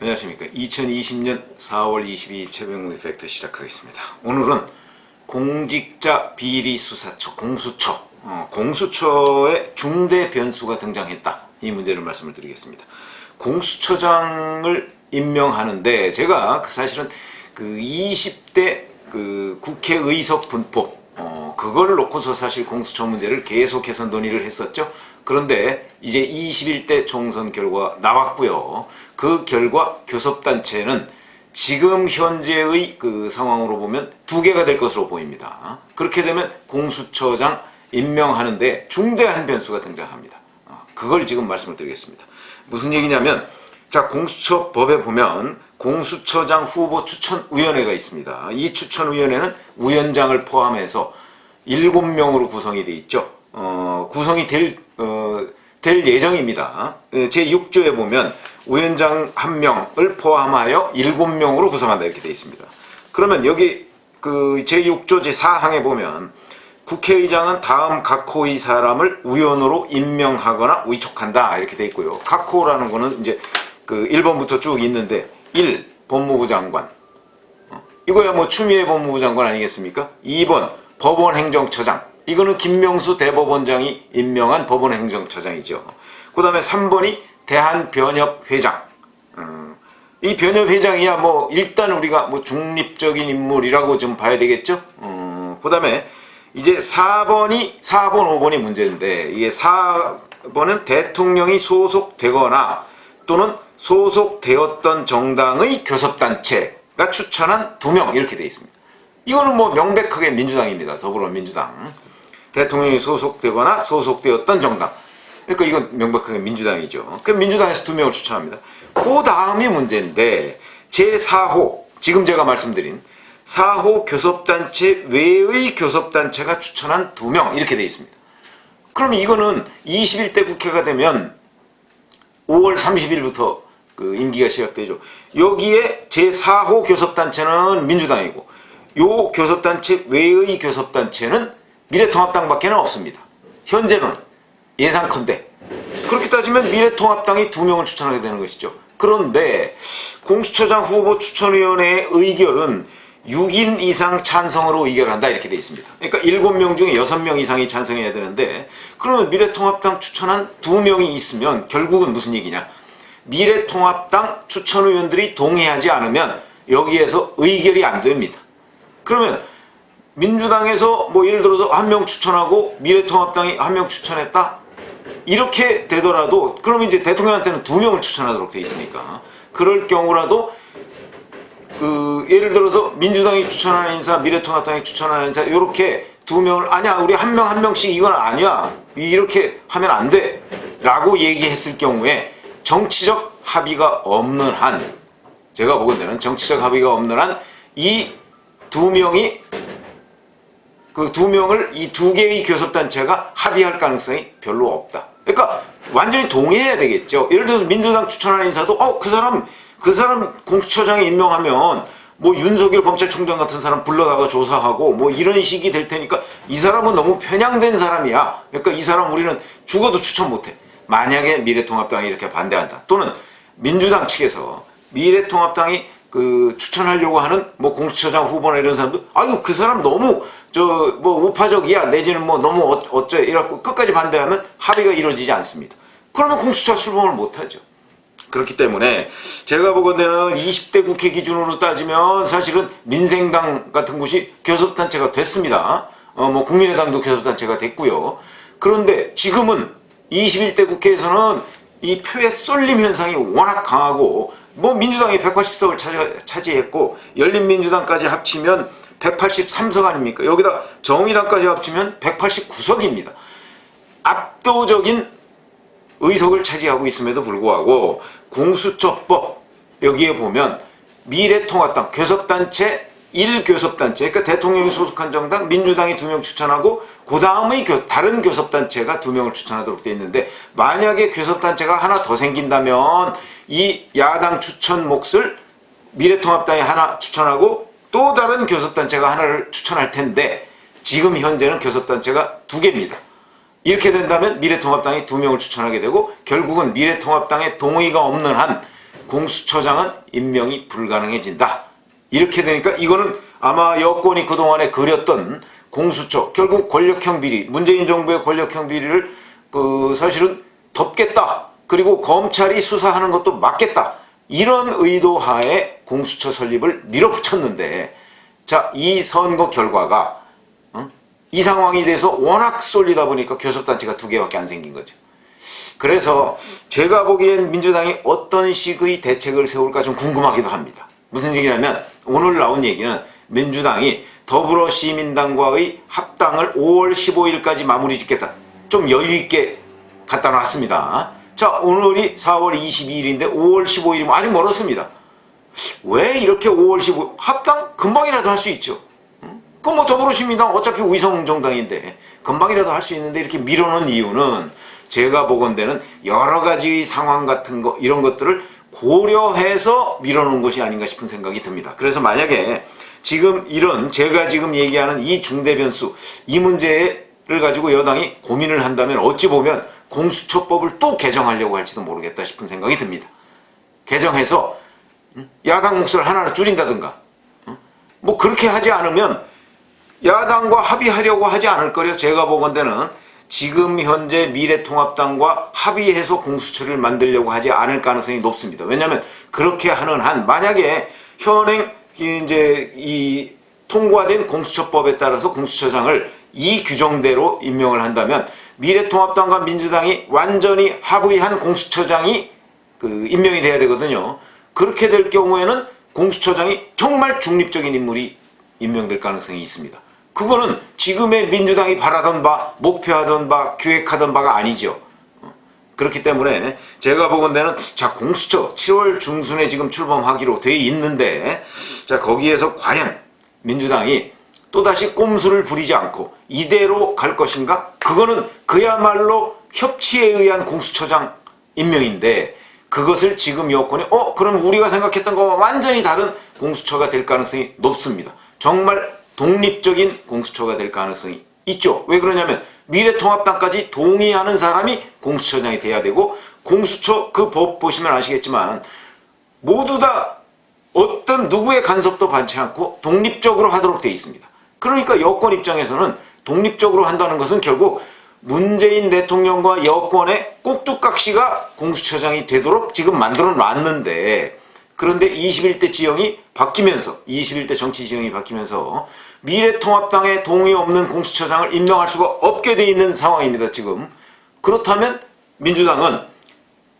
안녕하십니까. 2020년 4월 22일 최병훈 팩트 시작하겠습니다. 오늘은 공직자비리수사처 공수처 공수처에 중대 변수가 등장했다, 이 문제를 말씀을 드리겠습니다. 공수처장을 임명하는데 제가 사실은 그 20대 그 국회 의석 분포 그걸 놓고서 사실 공수처 문제를 계속해서 논의를 했었죠. 그런데 이제 21대 총선 결과 나왔고요. 그 결과 교섭단체는 지금 현재의 그 상황으로 보면 2개가 될 것으로 보입니다. 그렇게 되면 공수처장 임명하는데 중대한 변수가 등장합니다. 그걸 지금 말씀을 드리겠습니다. 무슨 얘기냐면, 자, 공수처법에 보면 공수처장 후보 추천위원회가 있습니다. 이 추천위원회는 위원장을 포함해서 7명으로 구성이 되어 있죠. 구성이 될 예정입니다. 제6조에 보면 위원장 1명을 포함하여 7명으로 구성한다, 이렇게 되어 있습니다. 그러면 여기 그 제6조 제4항에 보면 국회의장은 다음 각 호의 사람을 위원으로 임명하거나 위촉한다, 이렇게 되어 있고요. 각 호라는 거는 이제 그 1번부터 쭉 있는데, 1. 법무부 장관. 이거야 뭐 추미애 법무부 장관 아니겠습니까? 2번 법원행정처장. 이거는 김명수 대법원장이 임명한 법원행정처장이죠. 그 다음에 3번이 대한변협회장. 이 변협회장이야 뭐 일단 우리가 뭐 중립적인 인물이라고 좀 봐야 되겠죠. 그 다음에 이제 4번, 5번이 문제인데, 이게 4번은 대통령이 소속되거나 또는 소속되었던 정당의 교섭단체가 추천한 2명, 이렇게 되어 있습니다. 이거는 뭐 명백하게 민주당입니다. 더불어민주당. 대통령이 소속되거나 소속되었던 정당. 그러니까 이건 명백하게 민주당이죠. 그 민주당에서 2명을 추천합니다. 그 다음이 문제인데, 제4호, 지금 제가 말씀드린 4호 교섭단체 외의 교섭단체가 추천한 2명, 이렇게 되어 있습니다. 그럼 이거는 21대 국회가 되면 5월 30일부터 그 임기가 시작되죠. 여기에 제4호 교섭단체는 민주당이고, 요 교섭단체 외의 교섭단체는 미래통합당밖에 없습니다. 현재는 예상컨대. 그렇게 따지면 미래통합당이 2명을 추천하게 되는 것이죠. 그런데 공수처장 후보 추천위원회의 의결은 6인 이상 찬성으로 의결한다, 이렇게 되어 있습니다. 그러니까 7명 중에 6명 이상이 찬성해야 되는데, 그러면 미래통합당 추천한 2명이 있으면 결국은 무슨 얘기냐? 미래통합당 추천위원들이 동의하지 않으면 여기에서 의결이 안 됩니다. 그러면 민주당에서 뭐 예를 들어서 1명 추천하고 미래통합당이 1명 추천했다? 이렇게 되더라도 그러면 이제 대통령한테는 2명을 추천하도록 되어 있으니까, 그럴 경우라도 그 예를 들어서 민주당이 추천하는 인사, 미래통합당이 추천하는 인사, 이렇게 2명을 아니야 우리 1명씩 이건 아니야 이렇게 하면 안 돼 라고 얘기했을 경우에 정치적 합의가 없는 한, 제가 보건대는 정치적 합의가 없는 한 이 2명이 그 2명을 이 2개의 교섭단체가 합의할 가능성이 별로 없다. 그러니까 완전히 동의해야 되겠죠. 예를 들어서 민주당 추천하는 인사도 그 사람 공수처장에 임명하면 뭐 윤석열 검찰총장 같은 사람 불러다가 조사하고 뭐 이런 식이 될 테니까 이 사람은 너무 편향된 사람이야. 그러니까 이 사람 우리는 죽어도 추천 못해. 만약에 미래통합당이 이렇게 반대한다, 또는 민주당 측에서 미래통합당이 그 추천하려고 하는 뭐 공수처장 후보나 이런 사람도 아유 그 사람 너무 뭐 우파적이야 내지는 뭐 너무 어째 이래갖고 끝까지 반대하면 합의가 이루어지지 않습니다. 그러면 공수처 출범을 못하죠. 그렇기 때문에 제가 보건대는 20대 국회 기준으로 따지면 사실은 민생당 같은 곳이 교섭단체가 됐습니다. 뭐 국민의당도 교섭단체가 됐고요. 그런데 지금은 21대 국회에서는 이 표의 쏠림 현상이 워낙 강하고, 뭐 민주당이 180석을 차지했고 열린민주당까지 합치면 183석 아닙니까? 여기다 정의당까지 합치면 189석입니다. 압도적인 의석을 차지하고 있음에도 불구하고 공수처법 여기에 보면 미래통합당 교섭단체 1교섭단체, 그러니까 대통령이 소속한 정당 민주당이 2명 추천하고 그 다음의 다른 교섭단체가 2명을 추천하도록 되어 있는데, 만약에 교섭단체가 하나 더 생긴다면 이 야당 추천 몫을 미래통합당이 하나 추천하고 또 다른 교섭단체가 하나를 추천할 텐데, 지금 현재는 교섭단체가 2개입니다. 이렇게 된다면 미래통합당이 2명을 추천하게 되고, 결국은 미래통합당의 동의가 없는 한 공수처장은 임명이 불가능해진다. 이렇게 되니까 이거는 아마 여권이 그동안에 그렸던 공수처, 결국 권력형 비리, 문재인 정부의 권력형 비리를 사실은 덮겠다. 그리고 검찰이 수사하는 것도 막겠다. 이런 의도 하에 공수처 설립을 밀어붙였는데, 자, 이 선거 결과가 이 상황이 돼서 워낙 쏠리다 보니까 교섭단체가 2개밖에 안 생긴 거죠. 그래서 제가 보기엔 민주당이 어떤 식의 대책을 세울까 좀 궁금하기도 합니다. 무슨 얘기냐면 오늘 나온 얘기는 민주당이 더불어시민당과의 합당을 5월 15일까지 마무리 짓겠다. 좀 여유있게 갖다 놨습니다. 자, 오늘이 4월 22일인데 5월 15일이면 아직 멀었습니다. 왜 이렇게 5월 15일 합당 금방이라도 할 수 있죠. 그럼 뭐 더불어시민당 어차피 위성정당인데 금방이라도 할 수 있는데 이렇게 밀어놓은 이유는 제가 보건대는 여러 가지 상황 같은 거 이런 것들을 고려해서 밀어놓은 것이 아닌가 싶은 생각이 듭니다. 그래서 만약에 지금 이런 제가 지금 얘기하는 이 중대 변수 이 문제를 가지고 여당이 고민을 한다면 어찌 보면 공수처법을 또 개정하려고 할지도 모르겠다 싶은 생각이 듭니다. 개정해서 야당 몫을 하나로 줄인다든가 뭐 그렇게 하지 않으면 야당과 합의하려고 하지 않을 거려. 제가 보건대는 지금 현재 미래통합당과 합의해서 공수처를 만들려고 하지 않을 가능성이 높습니다. 왜냐하면 그렇게 하는 한 만약에 현행 이제 이 통과된 공수처법에 따라서 공수처장을 이 규정대로 임명을 한다면 미래통합당과 민주당이 완전히 합의한 공수처장이 임명이 돼야 되거든요. 그렇게 될 경우에는 공수처장이 정말 중립적인 인물이 임명될 가능성이 있습니다. 그거는 지금의 민주당이 바라던 바, 목표하던 바, 기획하던 바가 아니죠. 그렇기 때문에 제가 보건대는 자, 공수처 7월 중순에 지금 출범하기로 돼 있는데 자, 거기에서 과연 민주당이 또다시 꼼수를 부리지 않고 이대로 갈 것인가? 그거는 그야말로 협치에 의한 공수처장 임명인데 그것을 지금 여권이 그럼 우리가 생각했던 것과 완전히 다른 공수처가 될 가능성이 높습니다. 정말 독립적인 공수처가 될 가능성이 있죠. 왜 그러냐면 미래통합당까지 동의하는 사람이 공수처장이 돼야 되고 공수처 그 법 보시면 아시겠지만 모두 다 어떤 누구의 간섭도 받지 않고 독립적으로 하도록 되어 있습니다. 그러니까 여권 입장에서는 독립적으로 한다는 것은 결국 문재인 대통령과 여권의 꼭두각시가 공수처장이 되도록 지금 만들어 놨는데 그런데 21대 지형이 바뀌면서 21대 정치 지형이 바뀌면서 미래통합당의 동의 없는 공수처장을 임명할 수가 없게 돼 있는 상황입니다. 지금. 그렇다면 민주당은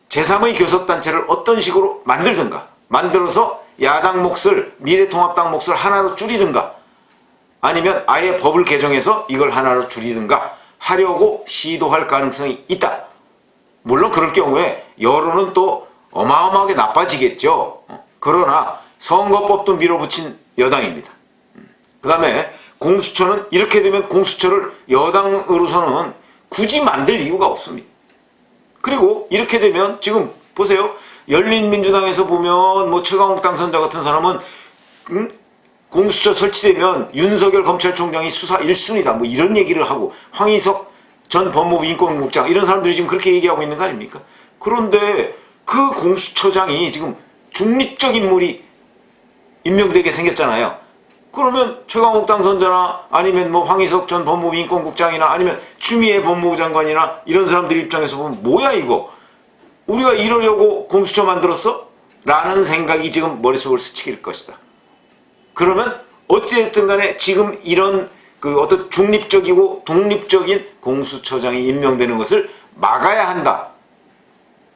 제3의 교섭단체를 어떤 식으로 만들든가 만들어서 야당 몫을 미래통합당 몫을 하나로 줄이든가 아니면 아예 법을 개정해서 이걸 하나로 줄이든가 하려고 시도할 가능성이 있다. 물론 그럴 경우에 여론은 또 어마어마하게 나빠지겠죠. 그러나 선거법도 밀어붙인 여당입니다. 그 다음에 공수처는 이렇게 되면 공수처를 여당으로서는 굳이 만들 이유가 없습니다. 그리고 이렇게 되면 지금 보세요. 열린민주당에서 보면 뭐 최강욱 당선자 같은 사람은 공수처 설치되면 윤석열 검찰총장이 수사 1순위다 뭐 이런 얘기를 하고 황희석 전 법무부 인권국장 이런 사람들이 지금 그렇게 얘기하고 있는 거 아닙니까? 그런데 그 공수처장이 지금 중립적 인물이 임명되게 생겼잖아요. 그러면 최강욱 당선자나 아니면 뭐 황희석 전 법무부 인권국장이나 아니면 추미애 법무부 장관이나 이런 사람들 입장에서 보면 뭐야 이거? 우리가 이러려고 공수처 만들었어? 라는 생각이 지금 머릿속을 스치길 것이다. 그러면 어찌됐든 간에 지금 이런 어떤 중립적이고 독립적인 공수처장이 임명되는 것을 막아야 한다.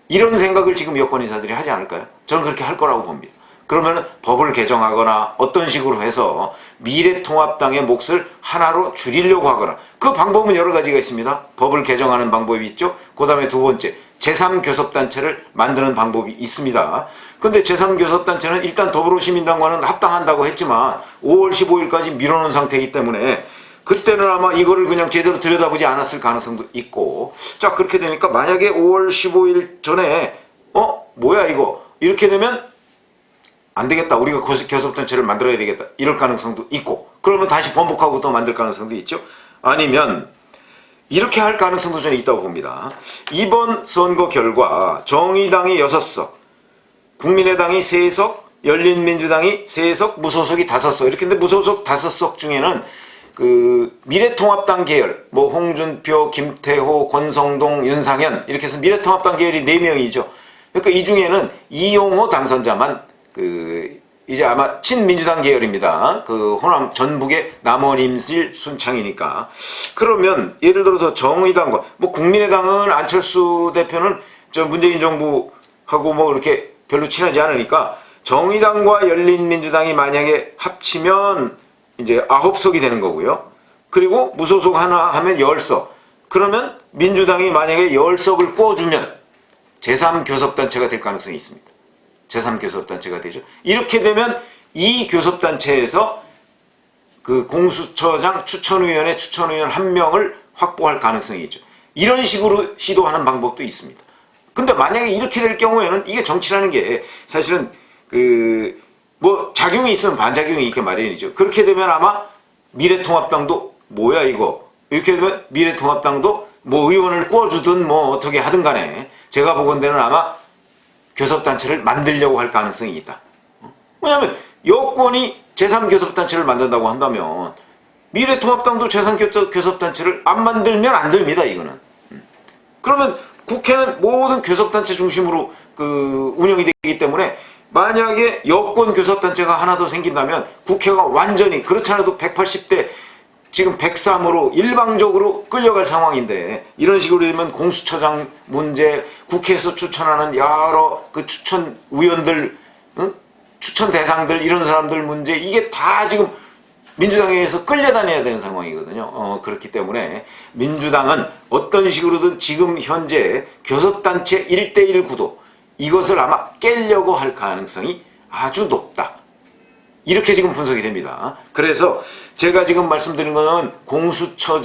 이런 생각을 지금 여권인사들이 하지 않을까요? 저는 그렇게 할 거라고 봅니다. 그러면 법을 개정하거나 어떤 식으로 해서 미래통합당의 몫을 하나로 줄이려고 하거나 그 방법은 여러 가지가 있습니다. 법을 개정하는 방법이 있죠. 그 다음에 두 번째 제3교섭단체를 만드는 방법이 있습니다. 근데 제3교섭단체는 일단 더불어시민당과는 합당한다고 했지만 5월 15일까지 밀어놓은 상태이기 때문에 그때는 아마 이거를 그냥 제대로 들여다보지 않았을 가능성도 있고 자 그렇게 되니까 만약에 5월 15일 전에 뭐야 이거 이렇게 되면 안 되겠다. 우리가 교섭단체를 만들어야 되겠다. 이럴 가능성도 있고 그러면 다시 번복하고 또 만들 가능성도 있죠. 아니면 이렇게 할 가능성도 저는 있다고 봅니다. 이번 선거 결과 정의당이 6석 국민의당이 3석, 열린민주당이 3석, 무소속이 5석 이렇게 했는데 무소속 5석 중에는 그 미래통합당 계열, 뭐 홍준표, 김태호, 권성동, 윤상현 이렇게 해서 미래통합당 계열이 4명이죠. 그러니까 이 중에는 이용호 당선자만 그 이제 아마 친민주당 계열입니다. 그 호남 전북의 남원임실 순창이니까. 그러면 예를 들어서 정의당과 뭐 국민의당은 안철수 대표는 저 문재인 정부하고 뭐 이렇게 별로 친하지 않으니까 정의당과 열린민주당이 만약에 합치면 이제 9석이 되는 거고요. 그리고 무소속 하나 하면 10석. 그러면 민주당이 만약에 10석을 꿔주면 제3교섭단체가 될 가능성이 있습니다. 제3교섭단체가 되죠. 이렇게 되면 이 교섭단체에서 그 공수처장 추천위원회 추천위원 1명을 확보할 가능성이 있죠. 이런 식으로 시도하는 방법도 있습니다. 근데 만약에 이렇게 될 경우에는 이게 정치라는 게 사실은 그 뭐 작용이 있으면 반작용이 있게 마련이죠. 그렇게 되면 아마 미래통합당도 뭐야 이거 이렇게 되면 미래통합당도 뭐 의원을 꿔주든 뭐 어떻게 하든 간에 제가 보건대는 아마 교섭단체를 만들려고 할 가능성이 있다. 왜냐하면 여권이 제3교섭단체를 만든다고 한다면 미래통합당도 제3교섭단체를 안 만들면 안 됩니다. 이거는. 그러면 국회는 모든 교섭단체 중심으로 그 운영이 되기 때문에 만약에 여권 교섭단체가 하나 더 생긴다면 국회가 완전히 그렇지 않아도 180대 지금 103으로 일방적으로 끌려갈 상황인데 이런 식으로 되면 공수처장 문제, 국회에서 추천하는 여러 그 추천 위원들, 추천 대상들 이런 사람들 문제 이게 다 지금 민주당에 의해서 끌려다녀야 되는 상황이거든요. 그렇기 때문에 민주당은 어떤 식으로든 지금 현재 교섭단체 1대1 구도 이것을 아마 깨려고 할 가능성이 아주 높다. 이렇게 지금 분석이 됩니다. 그래서 제가 지금 말씀드린 거는 공수처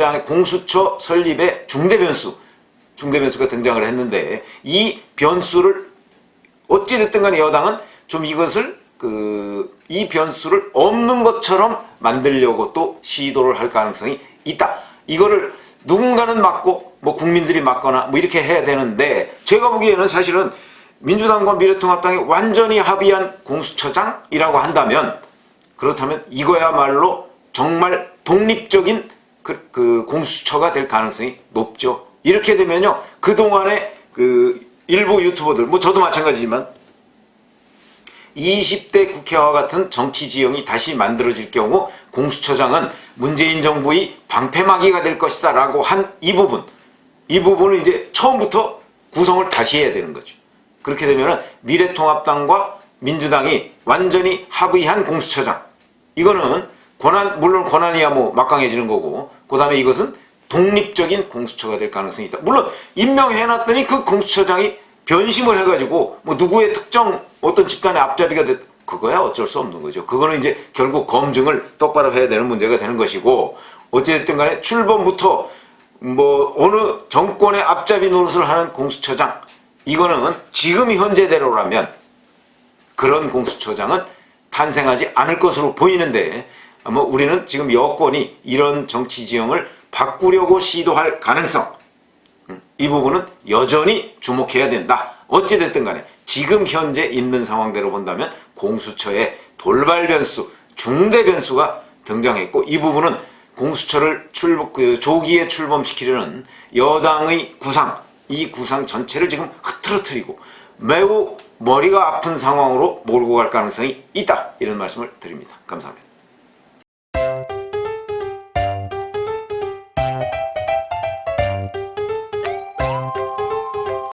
설립의 중대 변수가 등장을 했는데 이 변수를 어찌됐든 간에 여당은 좀 이것을 이 변수를 없는 것처럼 만들려고 또 시도를 할 가능성이 있다. 이거를 누군가는 막고 뭐 국민들이 막거나 뭐 이렇게 해야 되는데 제가 보기에는 사실은 민주당과 미래통합당이 완전히 합의한 공수처장이라고 한다면 그렇다면 이거야말로 정말 독립적인 그 공수처가 될 가능성이 높죠. 이렇게 되면요. 그동안에 그 일부 유튜버들, 뭐 저도 마찬가지지만 20대 국회와 같은 정치 지형이 다시 만들어질 경우 공수처장은 문재인 정부의 방패막이가 될 것이다 라고 한 이 부분을 이제 처음부터 구성을 다시 해야 되는 거죠. 그렇게 되면 미래통합당과 민주당이 완전히 합의한 공수처장 이거는 물론 권한이야 뭐 막강해지는 거고 그 다음에 이것은 독립적인 공수처가 될 가능성이 있다. 물론 임명해놨더니 그 공수처장이 변심을 해가지고 뭐 누구의 특정 어떤 집단의 앞잡이가 그거야 어쩔 수 없는 거죠. 그거는 이제 결국 검증을 똑바로 해야 되는 문제가 되는 것이고 어찌됐든 간에 출범부터 뭐 어느 정권의 앞잡이 노릇을 하는 공수처장 이거는 지금 현재대로라면 그런 공수처장은 탄생하지 않을 것으로 보이는데 뭐 우리는 지금 여권이 이런 정치 지형을 바꾸려고 시도할 가능성 이 부분은 여전히 주목해야 된다. 어찌됐든 간에 지금 현재 있는 상황대로 본다면 공수처의 돌발 변수, 중대 변수가 등장했고 이 부분은 공수처를 조기에 출범시키려는 여당의 구상, 이 구상 전체를 지금 흐트러뜨리고 매우 머리가 아픈 상황으로 몰고 갈 가능성이 있다. 이런 말씀을 드립니다. 감사합니다.